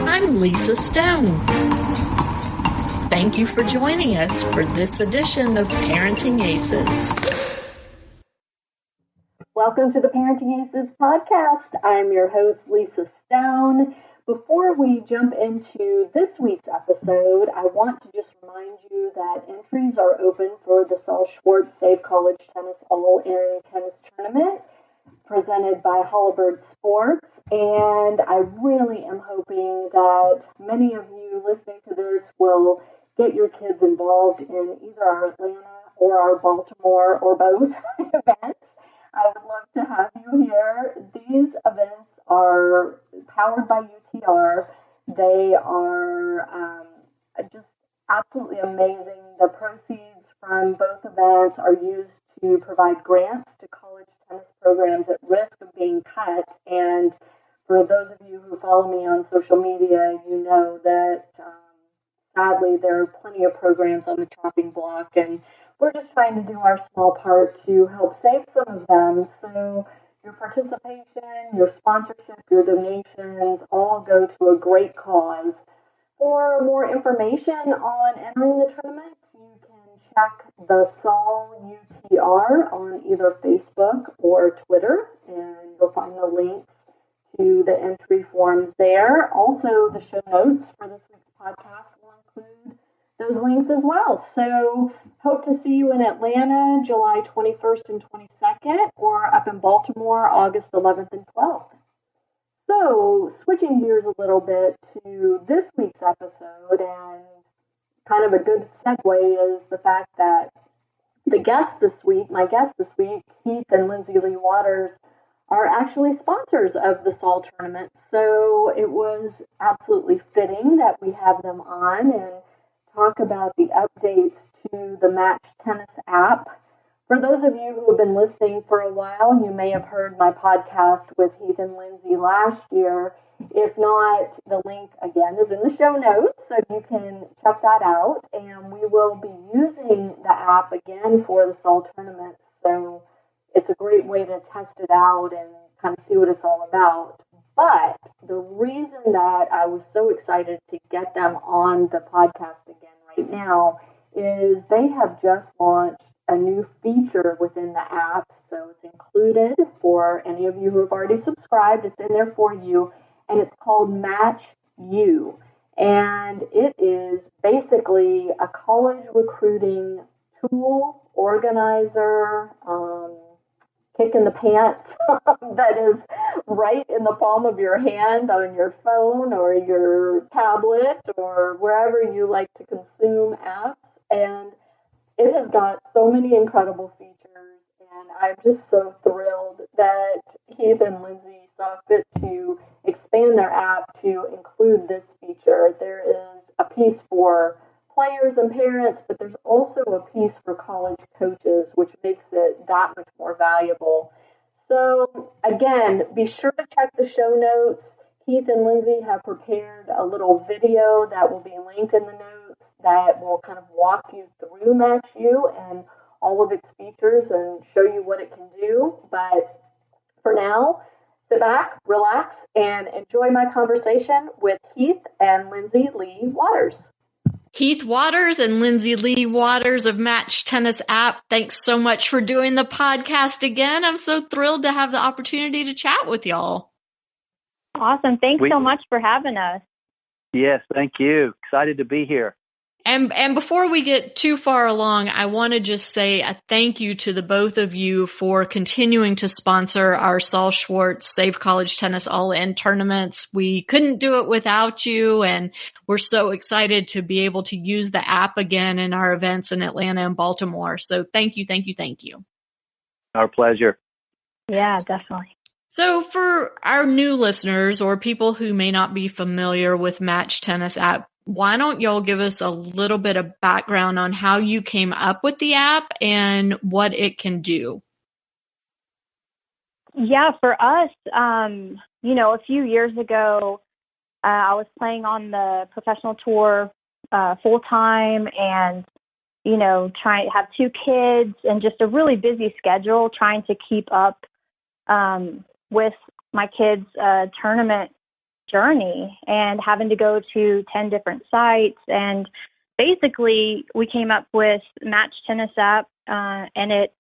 I'm Lisa Stone. Thank you for joining us for this edition of Parenting Aces. Welcome to the Parenting Aces podcast. I'm your host, Lisa Stone. Before we jump into this week's episode, I want to just remind you that entries are open for the Sol Schwartz All-In Tournament presented by Halliburton Sports. And I really am hoping that many of you listening to this will get your kids involved in either our Atlanta or our Baltimore or both events. I would love to have you here. These events are powered by UTR. They are just absolutely amazing. The proceeds from both events are used to provide grants to college tennis programs at risk of being cut. And for those of you who follow me on social media, you know that sadly there are plenty of programs on the chopping block, and we're just trying to do our small part to help save some of them. So your participation, your sponsorship, your donations all go to a great cause. For more information on entering the tournament, you can check the Sol UTR on either Facebook or Twitter, and you'll find the links to the entry forms there. Also, the show notes for this week's podcast will include those links as well. So hope to see you in Atlanta, July 21st and 22nd, or up in Baltimore, August 11th and 12th. So switching gears a little bit to this week's episode, and kind of a good segue is the fact that my guest this week, Heath and Lindsey Lee-Waters, are actually sponsors of the Sol tournament. So it was absolutely fitting that we have them on and talk about the updates to the Match Tennis app. For those of you who have been listening for a while, you may have heard my podcast with Heath and Lindsey last year. If not, the link again is in the show notes, so you can check that out. And we will be using the app again for the Sol tournament. So it's a great way to test it out and kind of see what it's all about. But the reason that I was so excited to get them on the podcast again right now is they have just launched a new feature within the app. So it's included for any of you who have already subscribed. It's in there for you, and it's called Match You. And it is basically a college recruiting tool, organizer, kick in the pants that is right in the palm of your hand on your phone or your tablet or wherever you like to consume apps. And it has got so many incredible features, and I'm just so thrilled that Heath and Lindsey saw fit to expand their app to include this feature. There is a piece for players and parents, but there's also a piece for college coaches, which makes it that much more valuable. So again, be sure to check the show notes. Heath and Lindsey have prepared a little video that will be linked in the notes that will kind of walk you through Match You and all of its features and show you what it can do. But for now, sit back, relax, and enjoy my conversation with Heath and Lindsey Lee-Waters. Heath Waters and Lindsey Lee-Waters of Match Tennis app, thanks so much for doing the podcast again. I'm so thrilled to have the opportunity to chat with y'all. Awesome. Thanks so much for having us. Yes, thank you. Excited to be here. And before we get too far along, I want to just say a thank you to the both of you for continuing to sponsor our Sol Schwartz Save College Tennis All-In Tournaments. We couldn't do it without you, and we're so excited to be able to use the app again in our events in Atlanta and Baltimore. So thank you, thank you, thank you. Our pleasure. Yeah, definitely. So for our new listeners or people who may not be familiar with Match Tennis app, why don't y'all give us a little bit of background on how you came up with the app and what it can do? Yeah, for us, a few years ago, I was playing on the professional tour full time and, trying to have 2 kids and just a really busy schedule trying to keep up with my kids' tournament journey and having to go to 10 different sites. And basically, we came up with Match Tennis app, and it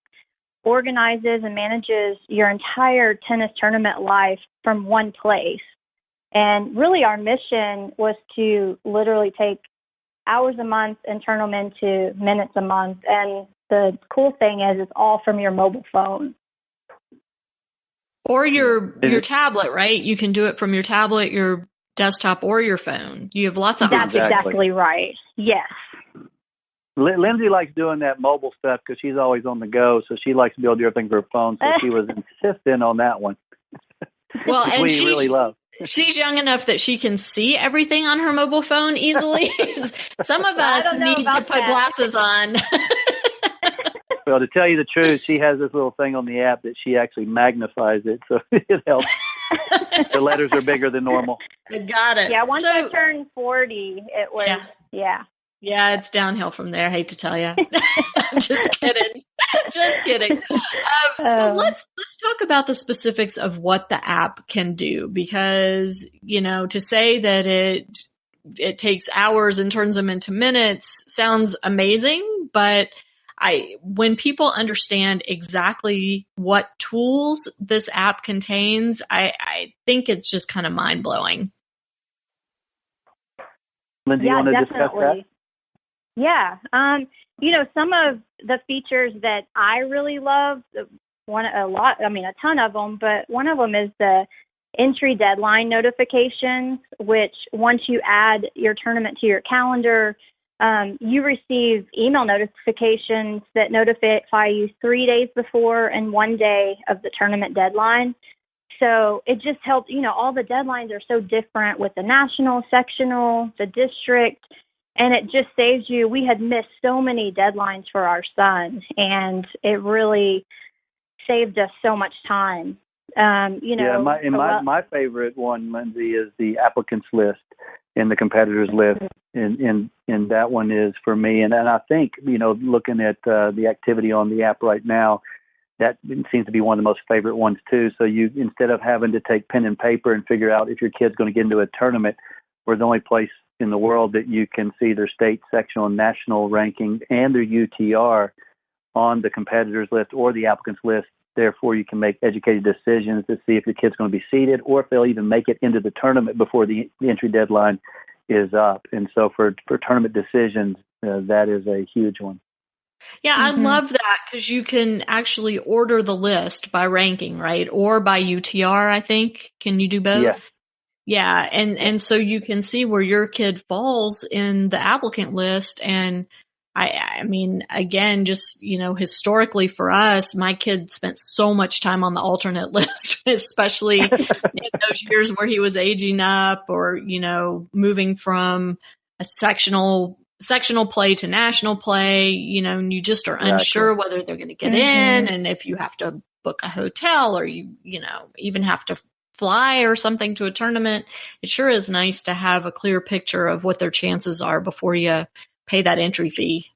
organizes and manages your entire tennis tournament life from one place. And really our mission was to literally take hours a month and turn them into minutes a month. And the cool thing is it's all from your mobile phone. Or your tablet, right? You can do it from your tablet, your desktop, or your phone. You have lots of options. That's exactly right. Yes. Lindsay likes doing that mobile stuff because she's always on the go, so she likes to be able to do everything for her phone, so she was insistent on that one. Well, and we really love. She's young enough that she can see everything on her mobile phone easily. Some of us need to put glasses on. Well, to tell you the truth, she has this little thing on the app that she actually magnifies it, so it helps. The letters are bigger than normal. I got it. Yeah, once I turned 40, it was, Yeah, it's downhill from there. I hate to tell you. Just kidding. Just kidding. So let's talk about the specifics of what the app can do, because, to say that it takes hours and turns them into minutes sounds amazing, but when people understand exactly what tools this app contains, I think it's just kind of mind blowing. Lindsay, you want to discuss that? Yeah. Some of the features that I really love, a ton of them, but one of them is the entry deadline notifications, which once you add your tournament to your calendar, you receive email notifications that notify you 3 days before and 1 day of the tournament deadline. So it just helps, all the deadlines are so different with the national, sectional, the district, and it just saves you. We had missed so many deadlines for our son, and it really saved us so much time. My favorite one, Lindsay, is the applicants list and the competitors list. And that one is for me. And I think, looking at the activity on the app right now, that seems to be one of the most favorite ones too. So you, instead of having to take pen and paper and figure out if your kid's going to get into a tournament, we're the only place in the world that you can see their state, sectional, and national ranking and their UTR on the competitors list or the applicants list. Therefore, you can make educated decisions to see if your kid's going to be seeded or if they'll even make it into the tournament before the entry deadline is up. And so for tournament decisions, that is a huge one. Yeah, I love that because you can actually order the list by ranking, right? Or by UTR, I think. Can you do both? Yes. Yeah, and so you can see where your kid falls in the applicant list. And I mean, again, just, historically for us, my kid spent so much time on the alternate list, especially in those years where he was aging up or, moving from a sectional play to national play, and you just are unsure whether they're going to get in, and if you have to book a hotel or you even have to fly or something to a tournament. It sure is nice to have a clear picture of what their chances are before you pay that entry fee.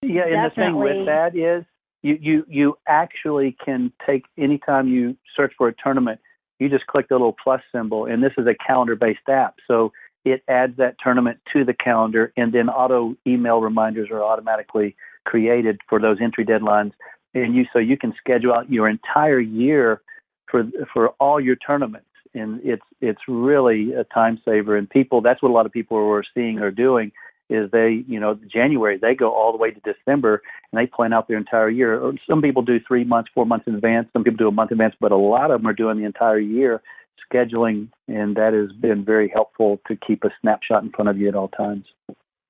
Yeah, and the thing with that is you actually can take, anytime you search for a tournament, you just click the little plus symbol, and this is a calendar-based app. So it adds that tournament to the calendar, and then auto email reminders are automatically created for those entry deadlines. And so you can schedule out your entire year for all your tournaments. And it's really a time saver. And that's what a lot of people are seeing or doing is they, January, they go all the way to December and they plan out their entire year. Or some people do 3 months, 4 months in advance. Some people do a month in advance, but a lot of them are doing the entire year scheduling, and that has been very helpful to keep a snapshot in front of you at all times.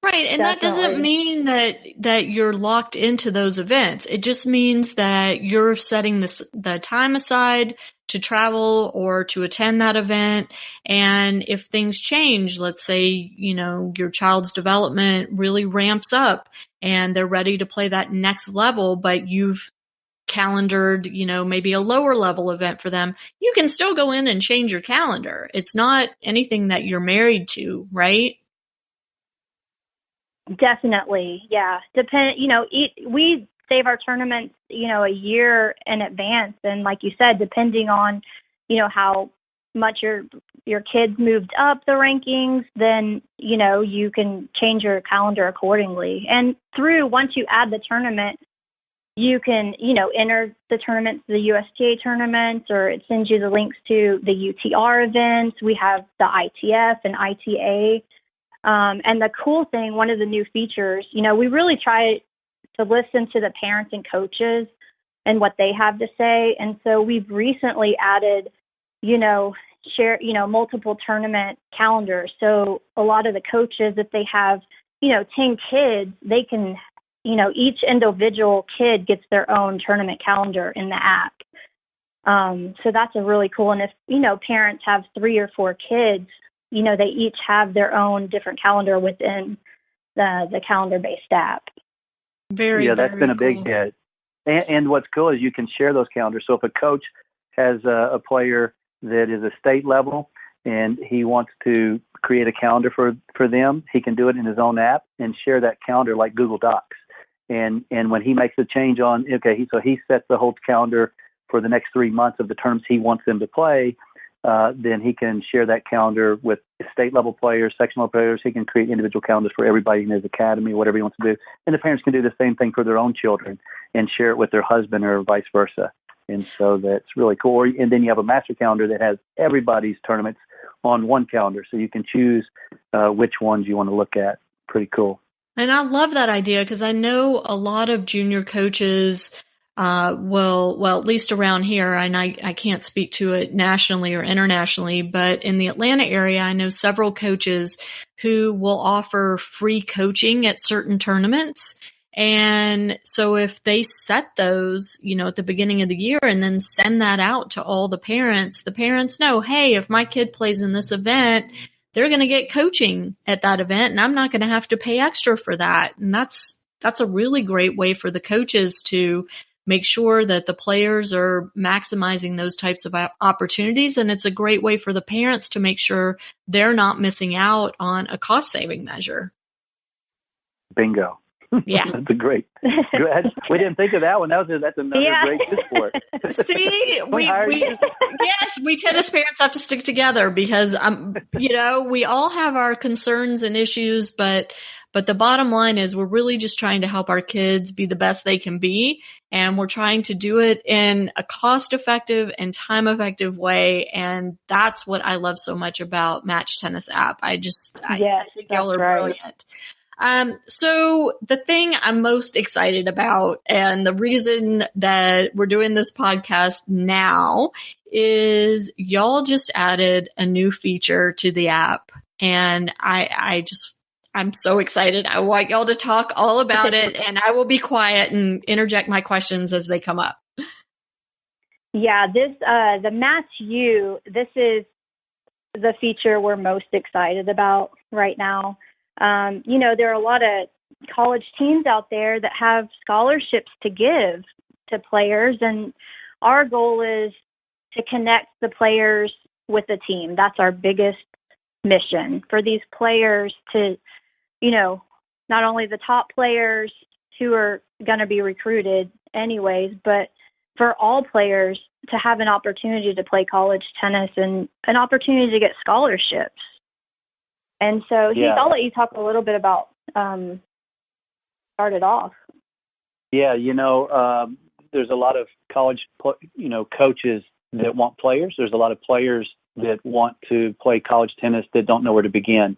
Right, and that doesn't mean that you're locked into those events. It just means that you're setting the time aside to travel or to attend that event. And if things change, let's say, your child's development really ramps up and they're ready to play that next level, but you've calendared, maybe a lower level event for them, you can still go in and change your calendar. It's not anything that you're married to, right? Definitely. Yeah. We save our tournaments, a year in advance. And like you said, depending on, how much you're your kids moved up the rankings, then, you can change your calendar accordingly. And once you add the tournament, you can, enter the tournaments, the USTA tournaments, or it sends you the links to the UTR events. We have the ITF and ITA. And the cool thing, one of the new features, we really try to listen to the parents and coaches and what they have to say. And so we've recently added, multiple tournament calendars. So a lot of the coaches, if they have, 10 kids, they can, each individual kid gets their own tournament calendar in the app. So that's a really cool. And if, parents have 3 or 4 kids, they each have their own different calendar within the calendar-based app. That's been a big hit. And what's cool is you can share those calendars. So if a coach has a player that is a state level and he wants to create a calendar for them, he can do it in his own app and share that calendar like Google Docs. And when he makes a change so he sets the whole calendar for the next 3 months of the terms he wants them to play, then he can share that calendar with state level players, sectional players. He can create individual calendars for everybody in his academy, whatever he wants to do. And the parents can do the same thing for their own children and share it with their husband or vice versa. And so that's really cool. And then you have a master calendar that has everybody's tournaments on one calendar. So you can choose which ones you want to look at. Pretty cool. And I love that idea because I know a lot of junior coaches well, at least around here, and I can't speak to it nationally or internationally, but in the Atlanta area, I know several coaches who will offer free coaching at certain tournaments. And so if they set those, at the beginning of the year and then send that out to all the parents know, hey, if my kid plays in this event, they're going to get coaching at that event and I'm not going to have to pay extra for that. And that's a really great way for the coaches to make sure that the players are maximizing those types of opportunities. And it's a great way for the parents to make sure they're not missing out on a cost saving measure. Bingo. Yeah. That's a great. We didn't think of that one. That's another great tip for it. See, we tennis parents have to stick together because, we all have our concerns and issues, but the bottom line is we're really just trying to help our kids be the best they can be. And we're trying to do it in a cost-effective and time-effective way. And that's what I love so much about Match Tennis app. I think y'all are brilliant. So the thing I'm most excited about and the reason that we're doing this podcast now is y'all just added a new feature to the app. And I'm so excited. I want y'all to talk all about it, and I will be quiet and interject my questions as they come up. Yeah, the Match U, this is the feature we're most excited about right now. There are a lot of college teams out there that have scholarships to give to players, and our goal is to connect the players with the team. That's our biggest mission, for these players to not only the top players who are going to be recruited anyways, but for all players to have an opportunity to play college tennis and an opportunity to get scholarships. And so, Heath, I'll let you talk a little bit about start it off. Yeah, there's a lot of college, coaches that want players. There's a lot of players that want to play college tennis that don't know where to begin.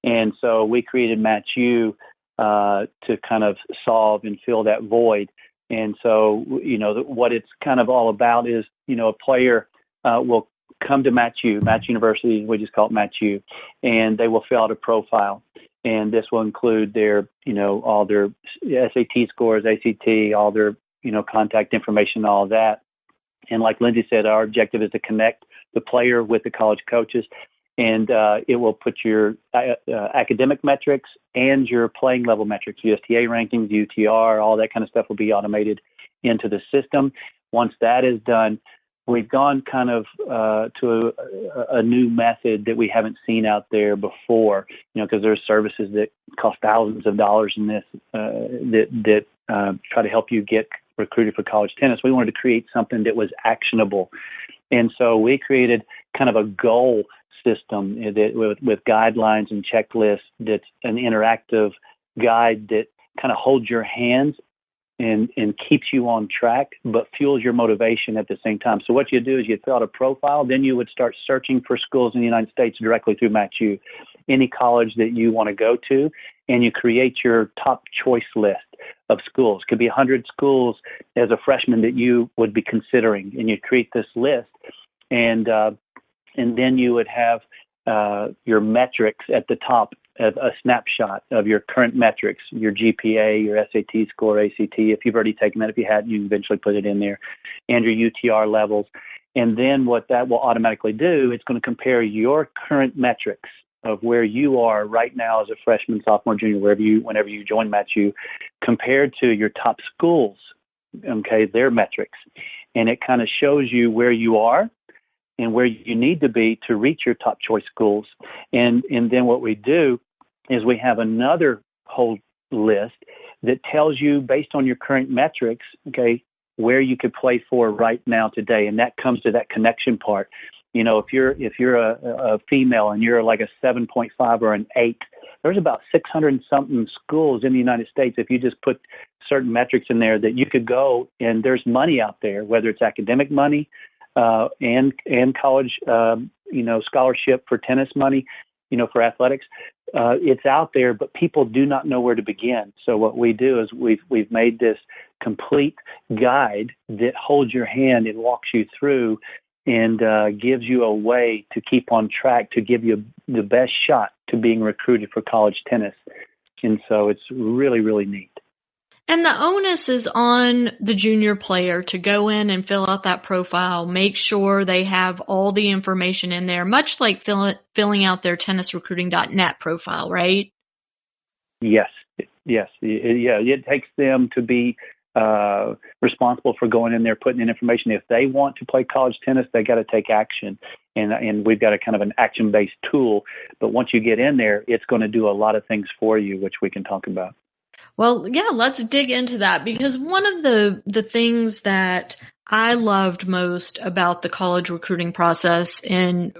And so we created Match U to kind of solve and fill that void. And so, what it's kind of all about is, a player will come to Match University, we just call it Match U, and they will fill out a profile. And this will include their, all their SAT scores, ACT, all their, contact information, all of that. And like Lindsey said, our objective is to connect the player with the college coaches. And it will put your academic metrics and your playing level metrics, USTA rankings, UTR, all that kind of stuff will be automated into the system. Once that is done, we've gone kind of to a new method that we haven't seen out there before, because there's services that cost thousands of dollars in this that try to help you get recruited for college tennis. We wanted to create something that was actionable. And so we created kind of a goal system with guidelines and checklists. That's an interactive guide that kind of holds your hands and keeps you on track, but fuels your motivation at the same time. So what you do is you fill out a profile, then you would start searching for schools in the United States directly through MatchU, any college that you want to go to, and you create your top choice list of schools. It could be 100 schools as a freshman that you would be considering, and you create this list, and then you would have your metrics at the top, a snapshot of your current metrics, your GPA, your SAT score, ACT, if you've already taken that. If you hadn't, you can eventually put it in there, and your UTR levels. And then what that will automatically do, it's going to compare your current metrics of where you are right now as a freshman, sophomore, junior, whenever you join MatchU, compared to your top schools, okay, their metrics. And it kind of shows you where you are and where you need to be to reach your top choice schools. And then what we do is we have another whole list that tells you, based on your current metrics, okay, where you could play for right now today. And that comes to that connection part. You know, if you're a female and you're like a 7.5 or an 8, there's about 600 and something schools in the United States. If you just put certain metrics in there that you could go, and there's money out there, whether it's academic money, and college, scholarship for tennis money, for athletics. It's out there, but people do not know where to begin. So what we do is we've made this complete guide that holds your hand and walks you through and gives you a way to keep on track, to give you the best shot to being recruited for college tennis. And so it's really, really neat. And the onus is on the junior player to go in and fill out that profile, make sure they have all the information in there, much like filling out their tennisrecruiting.net profile, right? Yes. It takes them to be responsible for going in there, putting in information. If they want to play college tennis, they got to take action. And we've got a kind of an action-based tool. But once you get in there, it's going to do a lot of things for you, which we can talk about. Well, yeah, let's dig into that, because one of the things that I loved most about the college recruiting process and,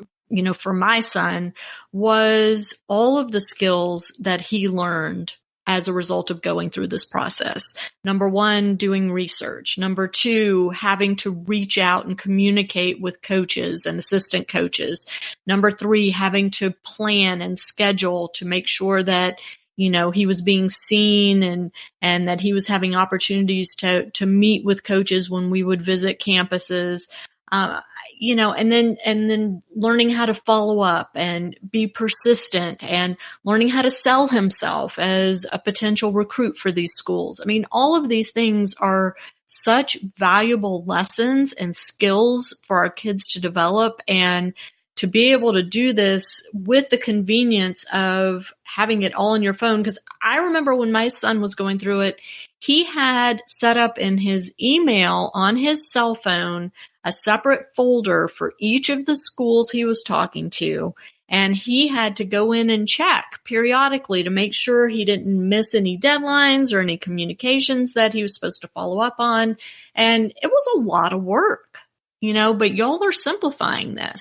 for my son was all of the skills that he learned as a result of going through this process. Number one, doing research. Number two, having to reach out and communicate with coaches and assistant coaches. Number three, having to plan and schedule to make sure that he was being seen and that he was having opportunities to meet with coaches when we would visit campuses, and then learning how to follow up and be persistent and learning how to sell himself as a potential recruit for these schools. I mean, all of these things are such valuable lessons and skills for our kids to develop, and to be able to do this with the convenience of having it all on your phone. Because I remember when my son was going through it, he had set up in his email on his cell phone a separate folder for each of the schools he was talking to. And he had to go in and check periodically to make sure he didn't miss any deadlines or any communications that he was supposed to follow up on. And it was a lot of work, but y'all are simplifying this.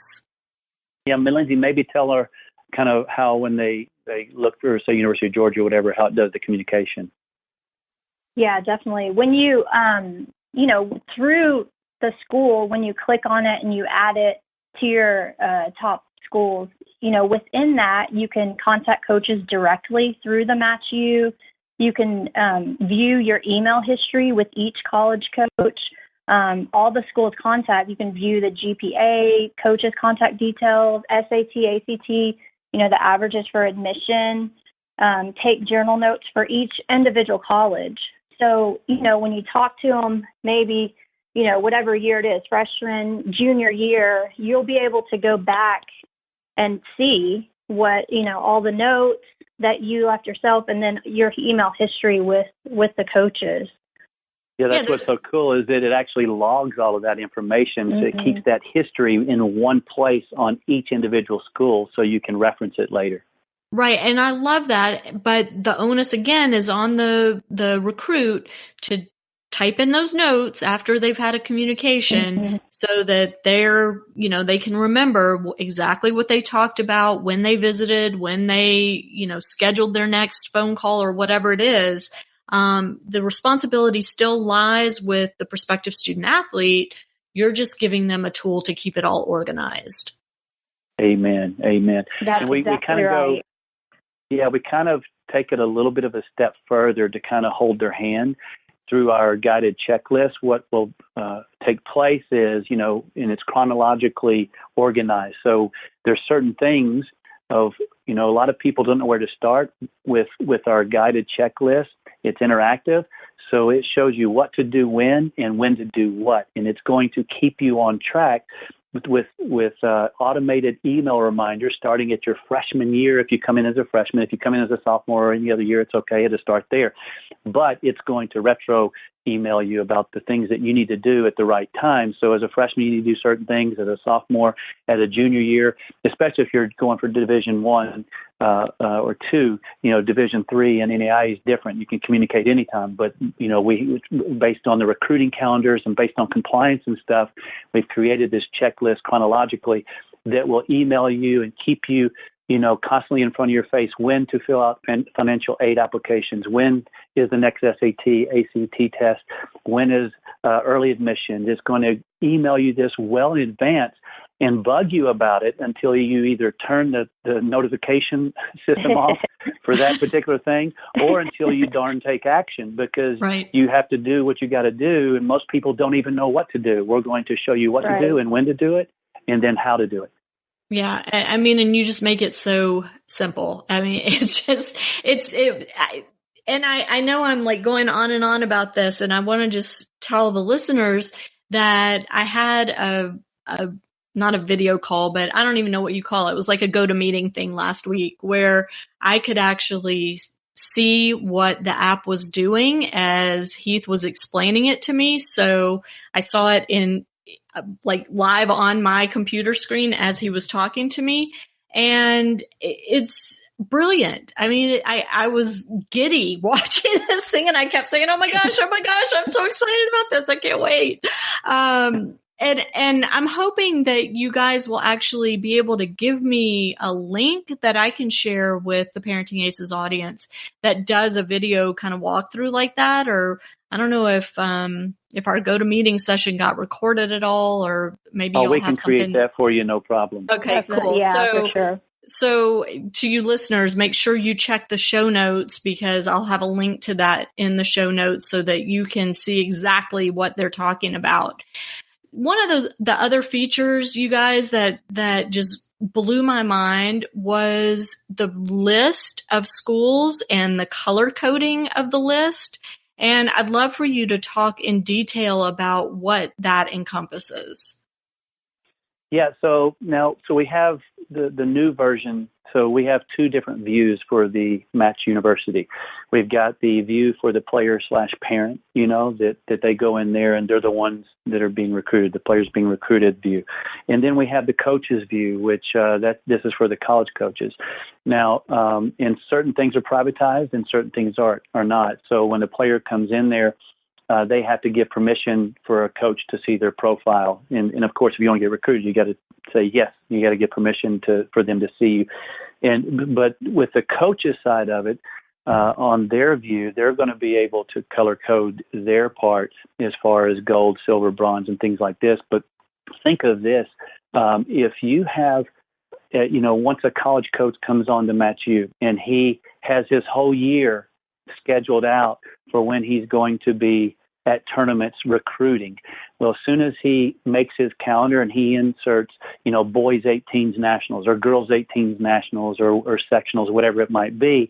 Yeah, Lindsey, maybe tell her kind of how when they look for, say, University of Georgia or whatever, how it does the communication. Yeah, definitely. When you, through the school, when you click on it and you add it to your top schools, within that, you can contact coaches directly through the MatchU. You can view your email history with each college coach. All the school's contact, you can view the GPA, coaches' contact details, SAT, ACT, the averages for admission, take journal notes for each individual college. So, when you talk to them, maybe, whatever year it is, freshman, junior year, you'll be able to go back and see what, all the notes that you left yourself and then your email history with the coaches. Yeah, that's what's so cool is that it actually logs all of that information. So it keeps that history in one place on each individual school so you can reference it later. Right. And I love that. But the onus, again, is on the recruit to type in those notes after they've had a communication so that they're, they can remember exactly what they talked about, when they visited, when they, scheduled their next phone call or whatever it is. The responsibility still lies with the prospective student athlete. You're just giving them a tool to keep it all organized. Amen. That's and we kind of right. we kind of take it a little bit of a step further to kind of hold their hand through our guided checklist. What will take place is, and it's chronologically organized. So there's certain things of, a lot of people don't know where to start with our guided checklist. It's interactive. So it shows you what to do when and when to do what. And it's going to keep you on track with automated email reminders starting at your freshman year. If you come in as a freshman, if you come in as a sophomore or any other year, it's okay to start there. But it's going to retro email you about the things that you need to do at the right time. So as a freshman, you need to do certain things. As a sophomore, as a junior year, especially if you're going for Division I or II, Division III and NAIA is different. You can communicate anytime. But, we, based on the recruiting calendars and based on compliance and stuff, we've created this checklist chronologically that will email you and keep you constantly in front of your face when to fill out financial aid applications, when is the next SAT, ACT test, when is early admission. It's going to email you this well in advance and bug you about it until you either turn the notification system off for that particular thing or until you darn take action, because you have to do what you got to do, and most people don't even know what to do. We're going to show you what to do and when to do it and then how to do it. Yeah. I mean, and you just make it so simple. I mean, and I know I'm like going on and on about this, and I want to just tell the listeners that I had not a video call, but I don't even know what you call it. It was like a GoToMeeting thing last week where I could actually see what the app was doing as Heath was explaining it to me. So I saw it in like live on my computer screen as he was talking to me. And it's brilliant. I mean, I was giddy watching this thing, and I kept saying, oh my gosh, I'm so excited about this. I can't wait. And I'm hoping that you guys will actually be able to give me a link that I can share with the Parenting Aces audience that does a video kind of walkthrough like that. Or I don't know if our GoToMeeting session got recorded at all, or maybe you'll we have can something. Create that for you, no problem. Okay, cool. Yeah, for sure. So to you listeners, make sure you check the show notes, because I'll have a link to that in the show notes so that you can see exactly what they're talking about. One of the other features, you guys, that just blew my mind was the list of schools and the color coding of the list. And I'd love for you to talk in detail about what that encompasses. Yeah, so we have the new version. So we have two different views for the Match University. We've got the view for the player/parent, that they go in there and they're the ones that are being recruited, the players being recruited view. And then we have the coaches view, which this is for the college coaches. Now, and certain things are privatized and certain things are not. So when the player comes in there, they have to give permission for a coach to see their profile. And of course, if you want to get recruited, you got to say yes. You got to get permission for them to see you. But with the coaches side of it, on their view, they're going to be able to color code their part as far as gold, silver, bronze, and things like this. But think of this: if you have, once a college coach comes on to match you, and he has his whole year scheduled out for when he's going to be at tournaments recruiting. Well, as soon as he makes his calendar and he inserts, boys 18s nationals or girls 18s nationals or sectionals, whatever it might be,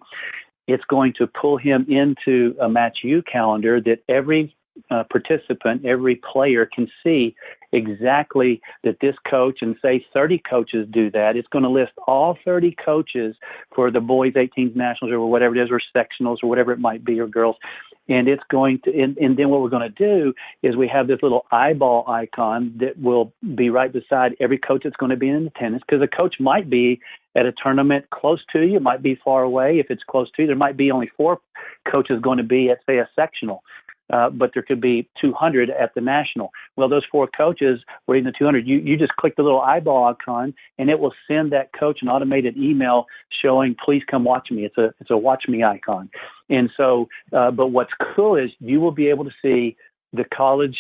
it's going to pull him into a Match U calendar that every participant, every player can see exactly that this coach, and say 30 coaches do that. It's going to list all 30 coaches for the boys 18s nationals or whatever it is, or sectionals or whatever it might be, or girls. And it's going to, and then what we're going to do is we have this little eyeball icon that will be right beside every coach that's going to be in attendance, because a coach might be at a tournament close to you, it might be far away. If it's close to you, there might be only 4 coaches going to be at, say, a sectional. but there could be 200 at the national. Well, those 4 coaches were in the 200. You just click the little eyeball icon, and it will send that coach an automated email showing, please come watch me. It's a watch me icon. And so, but what's cool is you will be able to see the college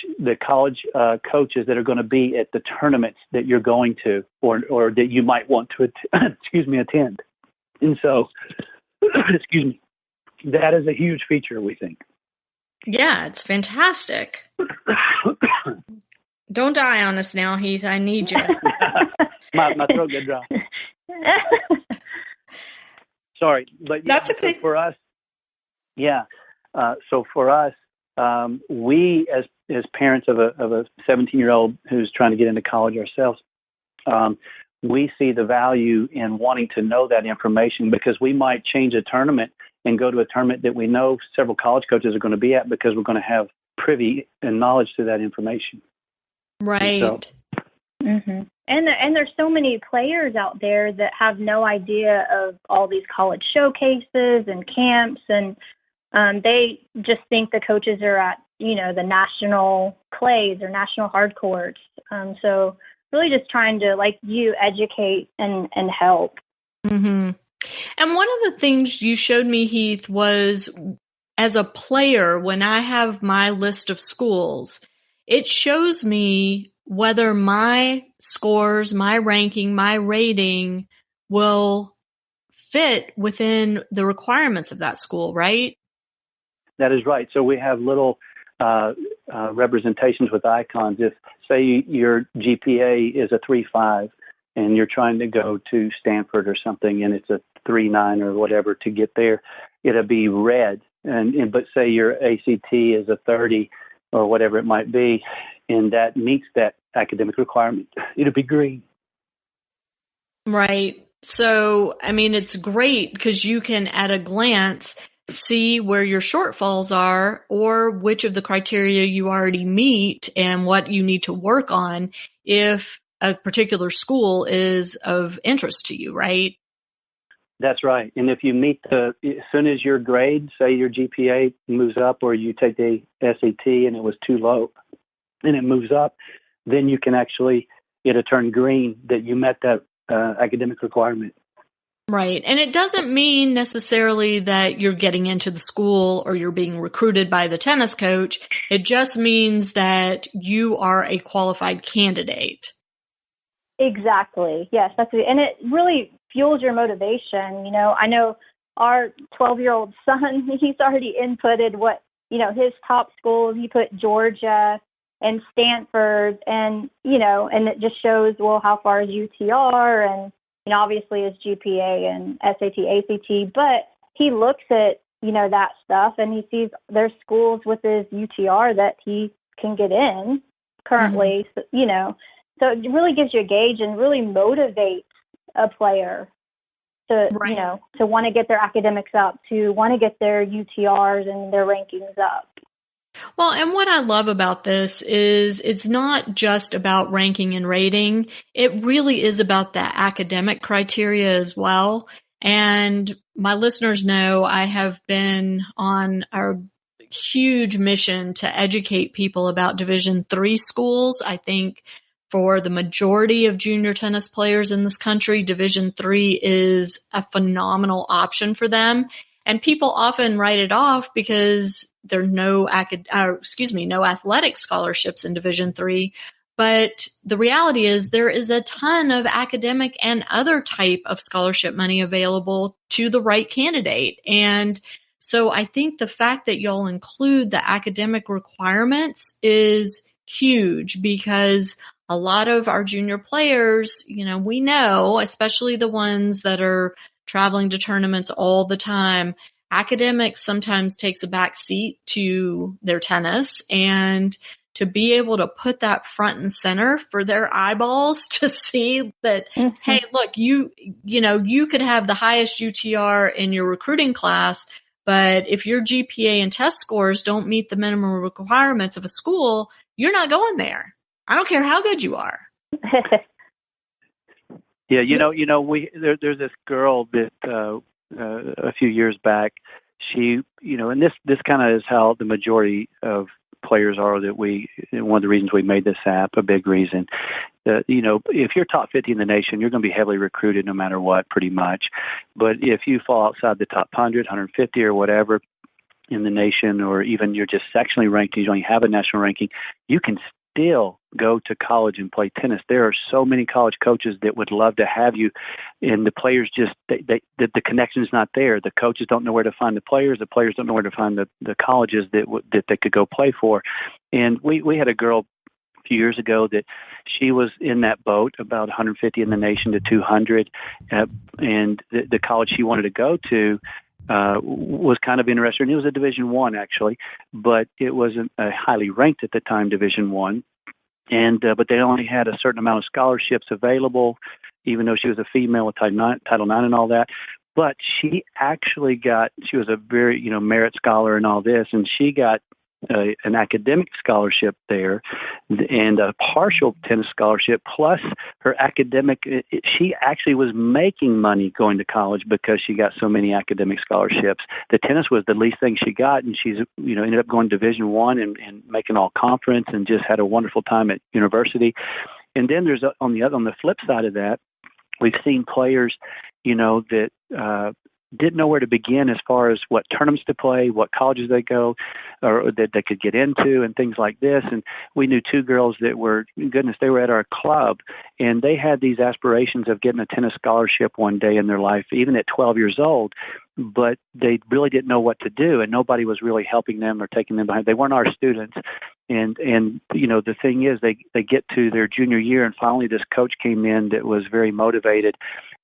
coaches that are going to be at the tournaments that you're going to, or that you might want to attend. And so, excuse me, that is a huge feature, we think. Yeah, it's fantastic. Don't die on us now, Heath. I need you. my throat got dry. Sorry, but yeah, that's okay. So for us, yeah. So for us, we as parents of a 17-year-old who's trying to get into college ourselves, we see the value in wanting to know that information, because we might change a tournament and go to a tournament that we know several college coaches are going to be at, because we're going to have privy and knowledge to that information. Right. Mm-hmm. And there's so many players out there that have no idea of all these college showcases and camps, and they just think the coaches are at, the national clays or national hard courts. So really just trying to, like you, educate and help. Mm-hmm. And one of the things you showed me, Heath, was as a player, when I have my list of schools, it shows me whether my scores, my ranking, my rating will fit within the requirements of that school, right? That is right. So we have little representations with icons. If, say, your GPA is a 3.5 and you're trying to go to Stanford or something, and it's a 3.9 or whatever to get there, it'll be red. But say your ACT is a 30 or whatever it might be, and that meets that academic requirement, it'll be green. Right. So, I mean, it's great because you can, at a glance, see where your shortfalls are or which of the criteria you already meet and what you need to work on if a particular school is of interest to you, right? That's right. And if you meet as soon as your grade, say your GPA moves up, or you take the SAT and it was too low and it moves up, then you can actually, it'll turn green that you met that academic requirement. Right. And it doesn't mean necessarily that you're getting into the school or you're being recruited by the tennis coach. It just means that you are a qualified candidate. Exactly. Yes, that's it. And it really fuels your motivation. I know our 12-year-old son, he's already inputted what, his top schools. He put Georgia and Stanford, and, and it just shows, well, how far is UTR, and, obviously his GPA and SAT, ACT, but he looks at, that stuff, and he sees there's schools with his UTR that he can get in currently, mm-hmm. So it really gives you a gauge and really motivates a player to, right. To want to get their academics up, to want to get their UTRs and their rankings up. Well, and what I love about this is it's not just about ranking and rating. It really is about the academic criteria as well. And my listeners know I have been on a huge mission to educate people about Division III schools. I think for the majority of junior tennis players in this country, Division III is a phenomenal option for them. And people often write it off because there are no athletic scholarships in Division III. But the reality is there is a ton of academic and other type of scholarship money available to the right candidate. And so I think the fact that y'all include the academic requirements is huge, because a lot of our junior players, we know, especially the ones that are traveling to tournaments all the time, academics sometimes takes a back seat to their tennis, and to be able to put that front and center for their eyeballs to see that, mm-hmm. Hey, look, you could have the highest UTR in your recruiting class, but if your GPA and test scores don't meet the minimum requirements of a school, you're not going there. I don't care how good you are. Yeah, there's this girl that a few years back, she, and this kind of is how the majority of players are that one of the reasons we made this app, a big reason. If you're top 50 in the nation, you're going to be heavily recruited no matter what, pretty much. But if you fall outside the top 100, 150 or whatever in the nation, or even you're just sectionally ranked and you don't have a national ranking, you can still go to college and play tennis. There are so many college coaches that would love to have you, and the players just, the connection is not there. The coaches don't know where to find the players don't know where to find the colleges that they could go play for. And we had a girl a few years ago that she was in that boat, about 150 in the nation to 200, and the college she wanted to go to was kind of interesting. It was a Division I, actually, but it wasn't highly ranked at the time, Division I. And but they only had a certain amount of scholarships available, even though she was a female with Title IX and all that. But she actually she was a very, merit scholar and all this, and she got an academic scholarship there and a partial tennis scholarship plus her academic. She actually was making money going to college because she got so many academic scholarships. The tennis was the least thing she got, and she's ended up going to Division I and making all conference and just had a wonderful time at university. And then there's on the flip side of that, we've seen players that didn't know where to begin as far as what tournaments to play, what colleges they go, or that they could get into, and things like this. And we knew two girls that were, they were at our club, and they had these aspirations of getting a tennis scholarship one day in their life, even at 12 years old, but they really didn't know what to do, and nobody was really helping them or taking them behind. They weren't our students. And the thing is, they get to their junior year, and finally this coach came in that was very motivated,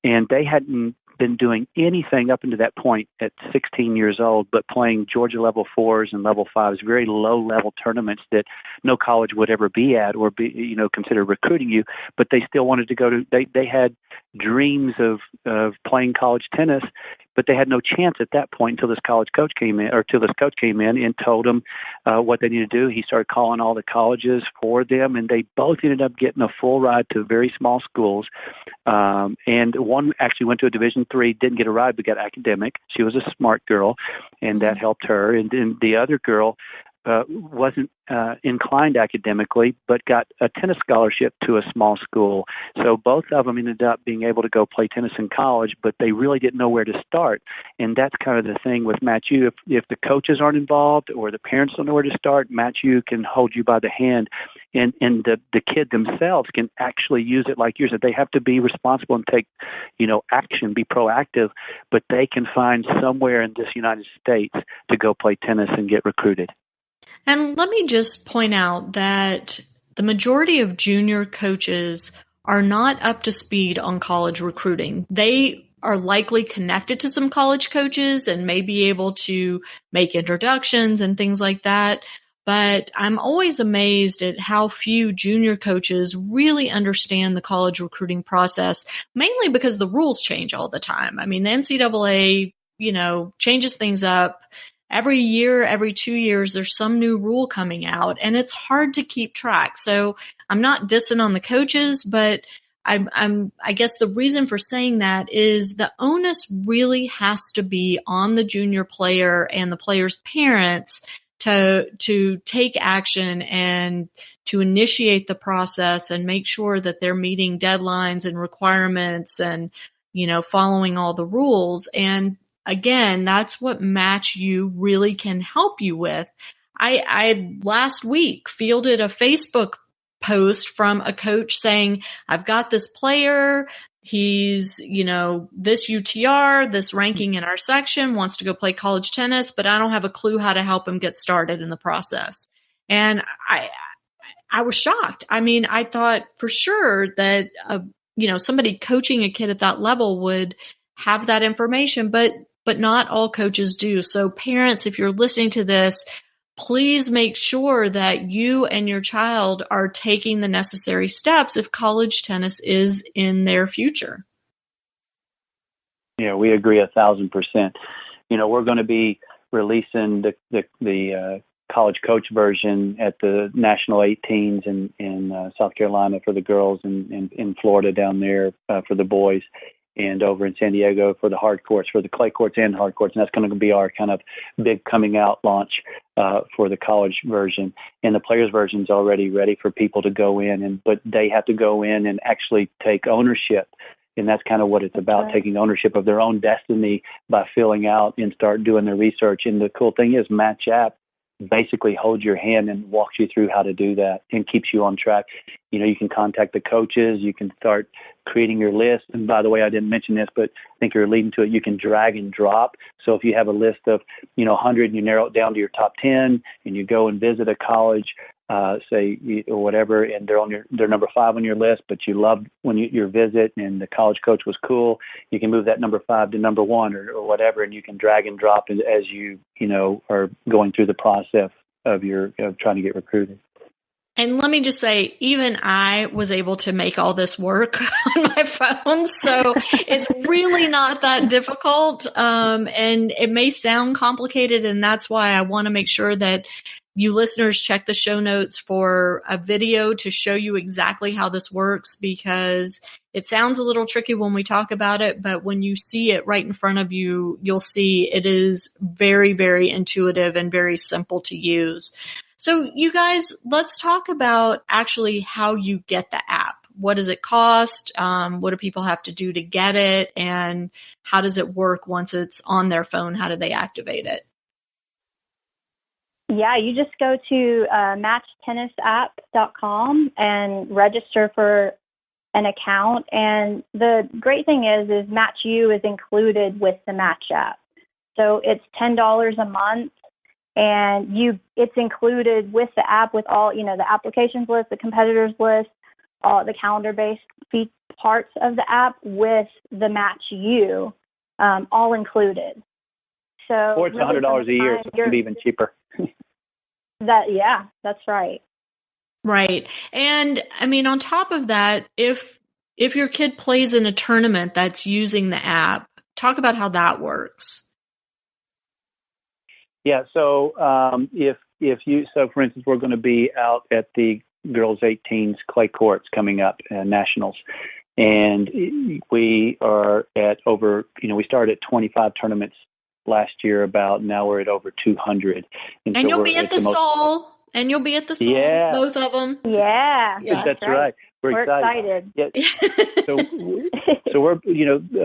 and they hadn't been doing anything up until that point at 16 years old, but playing Georgia level 4s and level 5s, very low level tournaments that no college would ever be at or be, consider recruiting you. But they still wanted to go to, they had dreams of playing college tennis, but they had no chance at that point until this coach came in and told them what they needed to do. He started calling all the colleges for them, and they both ended up getting a full ride to very small schools. And one actually went to a Division III, didn't get a ride, but got academic. She was a smart girl, and that helped her. And then the other girl wasn't inclined academically, but got a tennis scholarship to a small school. So both of them ended up being able to go play tennis in college, but they really didn't know where to start. And that's kind of the thing with Match U. If the coaches aren't involved or the parents don't know where to start, Match U can hold you by the hand. And the kid themselves can actually use it like you said. They have to be responsible and take, action, be proactive, but they can find somewhere in this United States to go play tennis and get recruited. And let me just point out that the majority of junior coaches are not up to speed on college recruiting. They are likely connected to some college coaches and may be able to make introductions and things like that. But I'm always amazed at how few junior coaches really understand the college recruiting process, mainly because the rules change all the time. I mean, the NCAA, changes things up. Every year, every 2 years, there's some new rule coming out, and it's hard to keep track. So I'm not dissing on the coaches, but I guess the reason for saying that is the onus really has to be on the junior player and the player's parents to take action and to initiate the process and make sure that they're meeting deadlines and requirements and, following all the rules. And again, that's what Match U really can help you with. I last week fielded a Facebook post from a coach saying, I've got this player. He's, this UTR, this ranking in our section, wants to go play college tennis, but I don't have a clue how to help him get started in the process. And I was shocked. I mean, I thought for sure that, somebody coaching a kid at that level would have that information, but not all coaches do. So parents, if you're listening to this, please make sure that you and your child are taking the necessary steps if college tennis is in their future. Yeah, we agree 1,000%. We're going to be releasing the college coach version at the National 18s in South Carolina for the girls and in Florida down there for the boys. and over in San Diego for the hard courts, for the clay courts and hard courts. And that's going to be our kind of big coming out launch for the college version. And the players version is already ready for people to go in, but they have to go in and actually take ownership. And that's kind of what it's about, taking ownership of their own destiny by filling out and start doing their research. And the cool thing is Match App basically holds your hand and walks you through how to do that and keeps you on track. You know, you can contact the coaches, you can start creating your list. And by the way, I didn't mention this, but I think you're leading to it. You can drag and drop. So if you have a list of, 100 and you narrow it down to your top 10 and you go and visit a college, say, or whatever, and they're number 5 on your list, but you loved your visit and the college coach was cool, you can move that number 5 to number 1 or whatever, and you can drag and drop as you are going through the process of trying to get recruited. And let me just say, even I was able to make all this work on my phone. So it's really not that difficult. And it may sound complicated. And that's why I want to make sure that you listeners check the show notes for a video to show you exactly how this works, because it sounds a little tricky when we talk about it, but when you see it right in front of you, you'll see it is very, very intuitive and very simple to use. So you guys, let's talk about actually how you get the app. What does it cost? What do people have to do to get it? And how does it work once it's on their phone? How do they activate it? Yeah, you just go to matchtennisapp.com and register for an account. And the great thing is Match U is included with the Match app. So it's $10 a month, and it's included with the app with all, the applications list, the competitors list, all the calendar-based parts of the app with the Match U, all included. So, or it's $100 a year, so it can be even cheaper. That's right. Right. And I mean, on top of that, if your kid plays in a tournament that's using the app, talk about how that works. Yeah. So so for instance, we're going to be out at the girls 18s clay courts coming up, nationals. And we are at over, we started at 25 tournaments last year now we're at over 200. And so you'll be at the Sol. And you'll be at the Sol, yeah. Both of them. Yeah. That's right. We're excited. Yeah. So we're,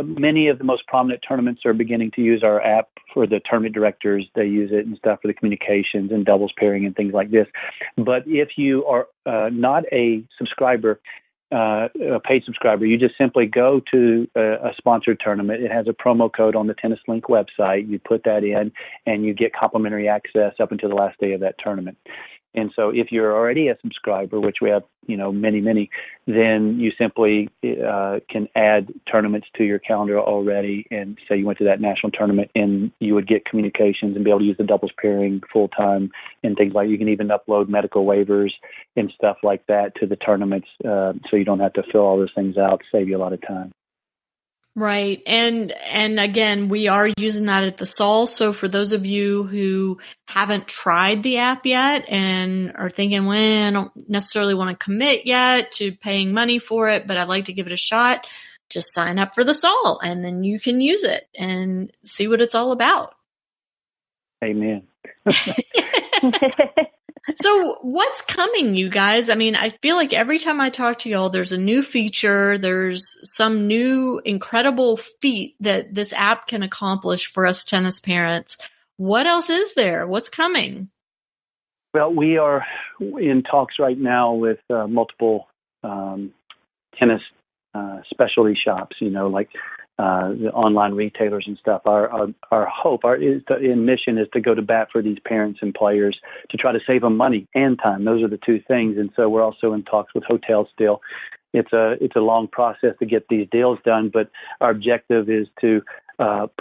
many of the most prominent tournaments are beginning to use our app for the tournament directors. They use it and stuff for the communications and doubles pairing and things like this. But if you are not a subscriber, a paid subscriber, you just simply go to a sponsored tournament. It has a promo code on the Tennis Link website. You put that in and you get complimentary access up until the last day of that tournament. And so if you're already a subscriber, which we have, many, then you simply can add tournaments to your calendar already. And say you went to that national tournament and you would get communications and be able to use the doubles pairing full time and things like. You can even upload medical waivers and stuff like that to the tournaments, so you don't have to fill all those things out, save you a lot of time. Right. And again, we are using that at the Sol. So for those of you who haven't tried the app yet and are thinking, well, I don't necessarily want to commit yet to paying money for it, but I'd like to give it a shot, just sign up for the Sol and then you can use it and see what it's all about. Amen. So what's coming, you guys? I mean, I feel like every time I talk to y'all, there's a new feature. There's some new incredible feat that this app can accomplish for us tennis parents. What else is there? What's coming? Well, we are in talks right now with multiple tennis specialty shops, like the online retailers and stuff. Our hope, our mission is to go to bat for these parents and players to try to save them money and time. Those are the two things. And so we're also in talks with hotels still. It's a long process to get these deals done, but our objective is to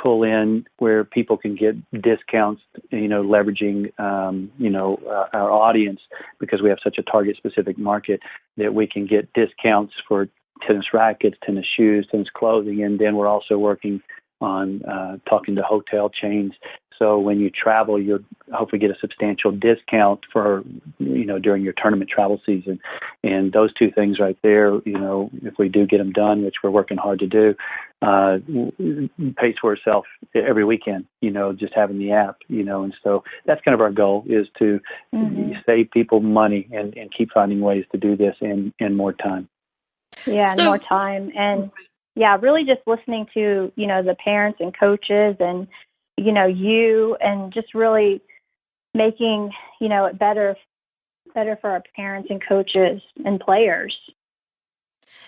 pull in where people can get discounts, leveraging, our audience, because we have such a target specific market that we can get discounts for tennis rackets, tennis shoes, tennis clothing, and then we're also working on talking to hotel chains So when you travel, you'll hopefully get a substantial discount for, during your tournament travel season. And those two things right there, if we do get them done, which we're working hard to do, pays for itself every weekend, just having the app, and so that's kind of our goal, is to save people money and keep finding ways to do this in more time. Yeah, and more time. And really just listening to, the parents and coaches and, you, and just really making, it better for our parents and coaches and players.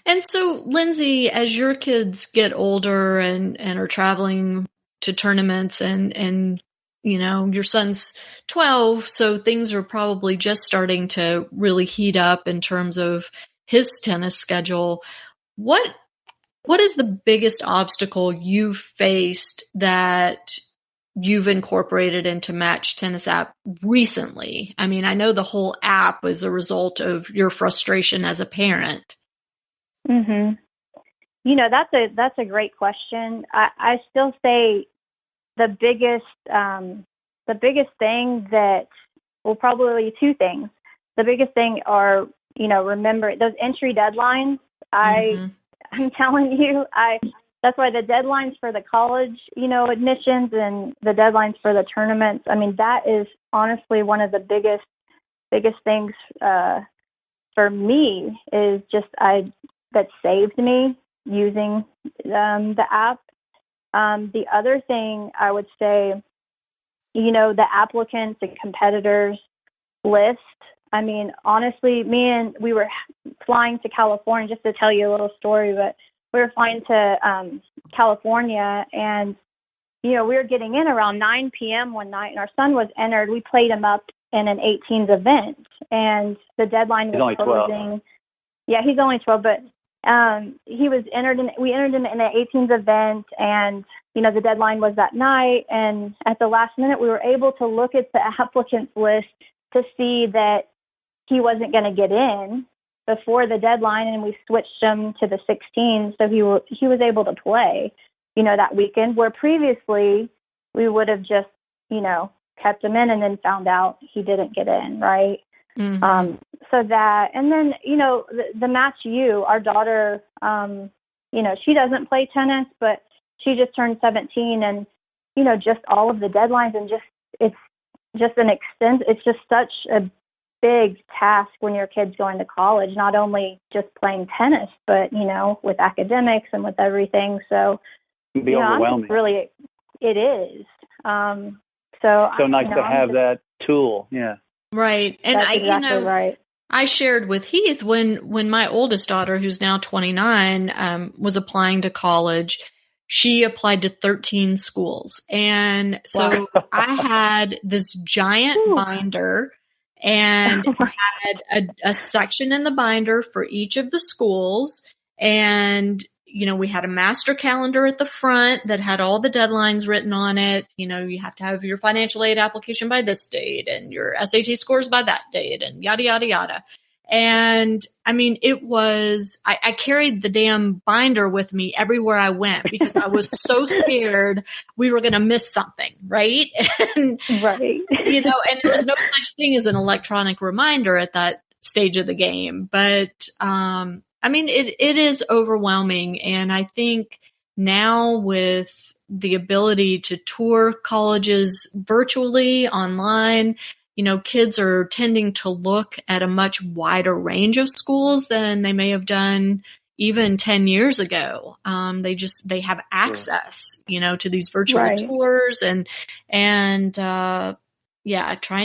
And so, Lindsey, as your kids get older and are traveling to tournaments and your son's 12, so things are probably just starting to really heat up in terms of his tennis schedule. What is the biggest obstacle you've faced that you've incorporated into Match Tennis app recently? I mean, I know the whole app was a result of your frustration as a parent. Mm-hmm. That's a great question. I still say the biggest thing that, well, probably two things. The biggest thing are, remember those entry deadlines. I'm telling you, that's why the deadlines for the college, admissions and the deadlines for the tournaments, I mean, that is honestly one of the biggest things for me, is just that saved me using the app. The other thing I would say, the applicants and competitors list. I mean, honestly, we were flying to California, just to tell you a little story, but we were flying to California, and, we were getting in around 9 p.m. one night, and our son was entered. We played him up in an 18s event, and the deadline was closing. 12. Yeah, he's only 12, but he was entered we entered him in an 18s event, and, the deadline was that night, and at the last minute, we were able to look at the applicants list to see that he wasn't going to get in before the deadline, and we switched him to the 16, so he was able to play, that weekend, where previously we would have just, kept him in and then found out he didn't get in, right? Mm-hmm. So that, and then, the Match U, our daughter, she doesn't play tennis, but she just turned 17, and, just all of the deadlines, and it's just such a big task when your kid's going to college, not only just playing tennis, but, with academics and with everything. So, it'd be overwhelming. Really, it is. So nice to have that tool. Yeah. Right. And that's exactly right. I shared with Heath when my oldest daughter, who's now 29, was applying to college. She applied to 13 schools. And so I had this giant binder, and had a section in the binder for each of the schools. And, we had a master calendar at the front that had all the deadlines written on it. You have to have your financial aid application by this date and your SAT scores by that date, and yada, yada, yada. And I mean, it was, I carried the damn binder with me everywhere I went because I was so scared we were going to miss something. Right. And, right. And there was no such thing as an electronic reminder at that stage of the game. But, I mean, it is overwhelming. And I think now with the ability to tour colleges virtually online, kids are tending to look at a much wider range of schools than they may have done even 10 years ago. They have access, to these virtual tours and trying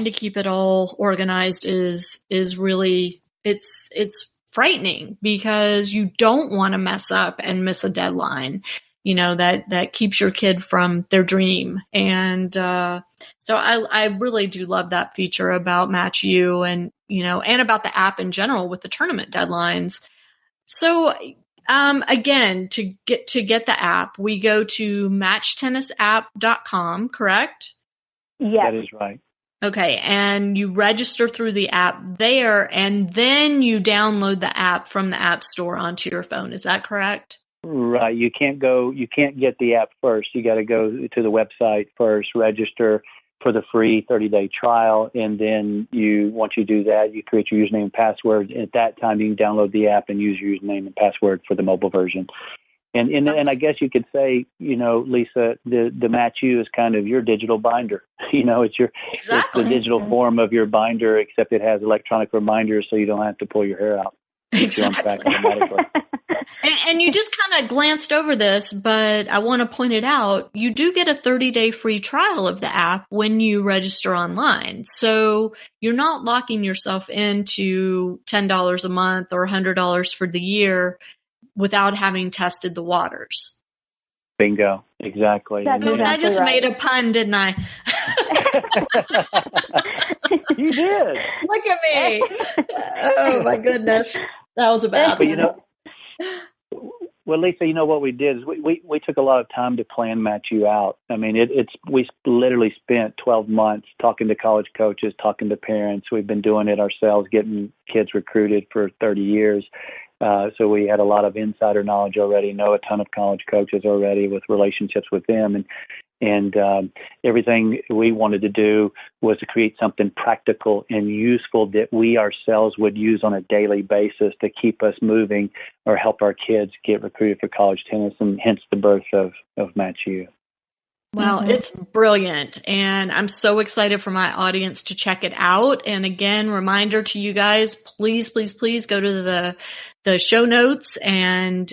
to keep it all organized is really, it's frightening because you don't want to mess up and miss a deadline. That keeps your kid from their dream. And, so I really do love that feature about Match U and about the app in general with the tournament deadlines. So, again, to get the app, we go to matchtennisapp.com, correct? Yes. That is right. Okay. And you register through the app there, and then you download the app from the App Store onto your phone. Is that correct? Right. You can't get the app first. You got to go to the website first, register for the free 30-day trial. And then once you do that, you create your username and password. At that time, you can download the app and use your username and password for the mobile version. And I guess you could say, Lisa, the Match U is kind of your digital binder. It's it's the digital form of your binder, except it has electronic reminders, so you don't have to pull your hair out. Exactly. And you just kind of glanced over this, but I want to point it out. You do get a 30-day free trial of the app when you register online. So you're not locking yourself into $10 a month or $100 for the year without having tested the waters. Bingo. Exactly. I just made a pun, didn't I? You did. Look at me. Oh, my goodness. That was a bad one. Well, Lisa, what we did is we took a lot of time to plan Match U out. I mean, we literally spent 12 months talking to college coaches, talking to parents. We've been doing it ourselves, getting kids recruited for 30 years. So we had a lot of insider knowledge already, know a ton of college coaches already with relationships with them. And everything we wanted to do was to create something practical and useful that we ourselves would use on a daily basis to keep us moving or help our kids get recruited for college tennis, and hence the birth of Match U. Well, It's brilliant, and I'm so excited for my audience to check it out. And again, reminder to you guys, please, please, please go to the show notes and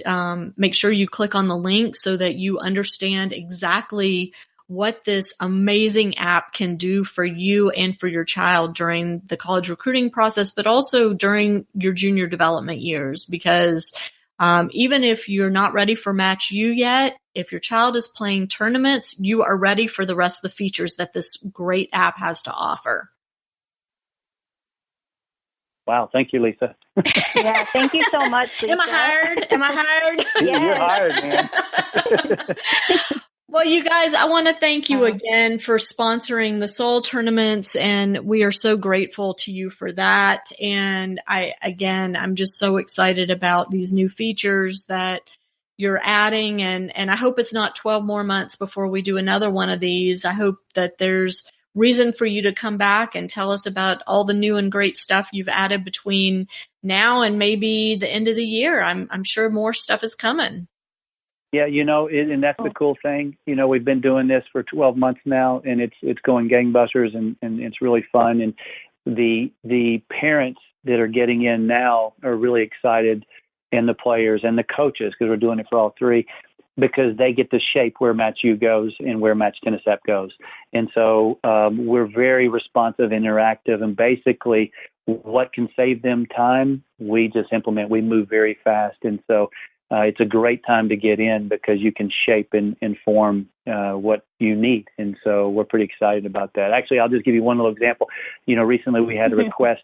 make sure you click on the link so that you understand exactly what this amazing app can do for you and for your child during the college recruiting process, but also during your junior development years. Because even if you're not ready for Match U yet, if your child is playing tournaments, you are ready for the rest of the features that this great app has to offer. Wow. Thank you, Lisa. Yeah. Thank you so much, Lisa. Am I hired? Yes. You're hired, man. Well, you guys, I want to thank you again for sponsoring the Sol tournaments, and we are so grateful to you for that. And I'm just so excited about these new features that you're adding, and I hope it's not 12 more months before we do another one of these. I hope that there's reason for you to come back and tell us about all the new and great stuff you've added between now and maybe the end of the year. I'm sure more stuff is coming. Yeah, and that's the cool thing. We've been doing this for 12 months now, and it's going gangbusters, and it's really fun. And the parents that are getting in now are really excited, and the players and the coaches, because we're doing it for all three, because they get to shape where Match U goes and where Match Tennis App goes. And so we're very responsive, interactive, and basically what can save them time, we just implement. We move very fast. And so it's a great time to get in because you can shape and inform what you need. And so we're pretty excited about that. Actually, I'll just give you one little example. Recently we had a request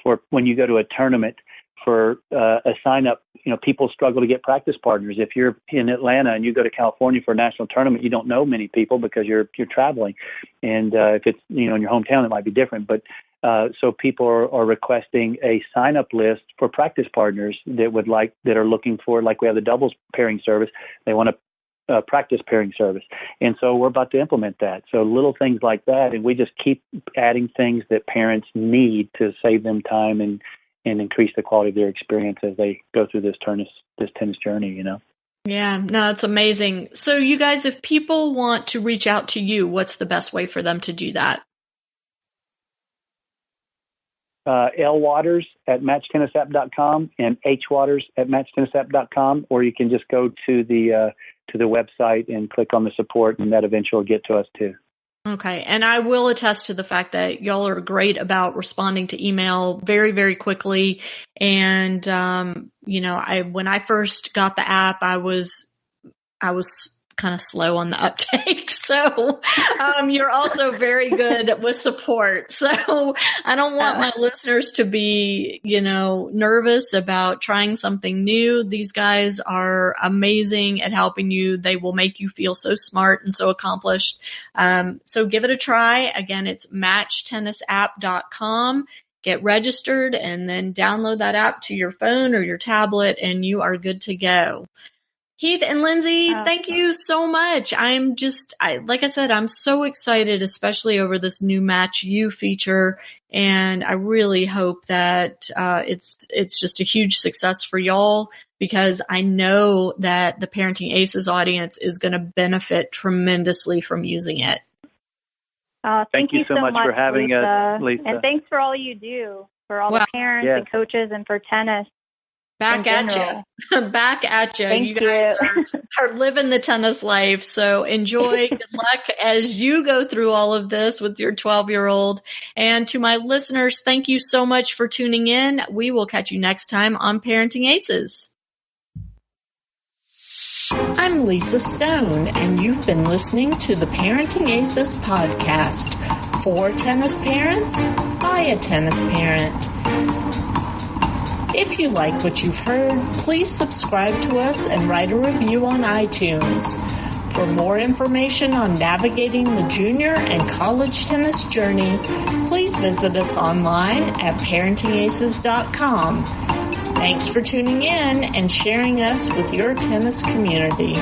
for when you go to a tournament for a sign up. People struggle to get practice partners. If you're in Atlanta and you go to California for a national tournament, you don't know many people because you're traveling. And if it's, in your hometown, it might be different. But so people are requesting a sign up list for practice partners that are looking for, like we have the doubles pairing service. They want a practice pairing service. And so we're about to implement that. So little things like that. And we just keep adding things that parents need to save them time and increase the quality of their experience as they go through this tennis journey, Yeah, no, it's amazing. So you guys, if people want to reach out to you, what's the best way for them to do that? lwaters@matchtennisapp.com and hwaters@matchtennisapp.com, or you can just go to the website and click on the support, and that eventually will get to us too. Okay. And I will attest to the fact that y'all are great about responding to email very, very quickly. And, when I first got the app, I was kind of slow on the uptake. So, you're also very good with support. So I don't want my listeners to be, nervous about trying something new. These guys are amazing at helping you. They will make you feel so smart and so accomplished. So give it a try. Again, it's matchtennisapp.com. Get registered and then download that app to your phone or your tablet, and you are good to go. Heath and Lindsey, thank you so much. Like I said, I'm so excited, especially over this new Match U feature. And I really hope that it's just a huge success for y'all, because I know that the Parenting Aces audience is going to benefit tremendously from using it. Thank you so much for having Lisa. us, Lisa. And thanks for all you do for all the parents and coaches and for tennis. Back at you. Back at you. Thank you guys are living the tennis life. So enjoy. Good luck as you go through all of this with your 12-year-old. And to my listeners, thank you so much for tuning in. We will catch you next time on Parenting Aces. I'm Lisa Stone, and you've been listening to the Parenting Aces podcast. For tennis parents, by a tennis parent. If you like what you've heard, please subscribe to us and write a review on iTunes. For more information on navigating the junior and college tennis journey, please visit us online at parentingaces.com. Thanks for tuning in and sharing us with your tennis community.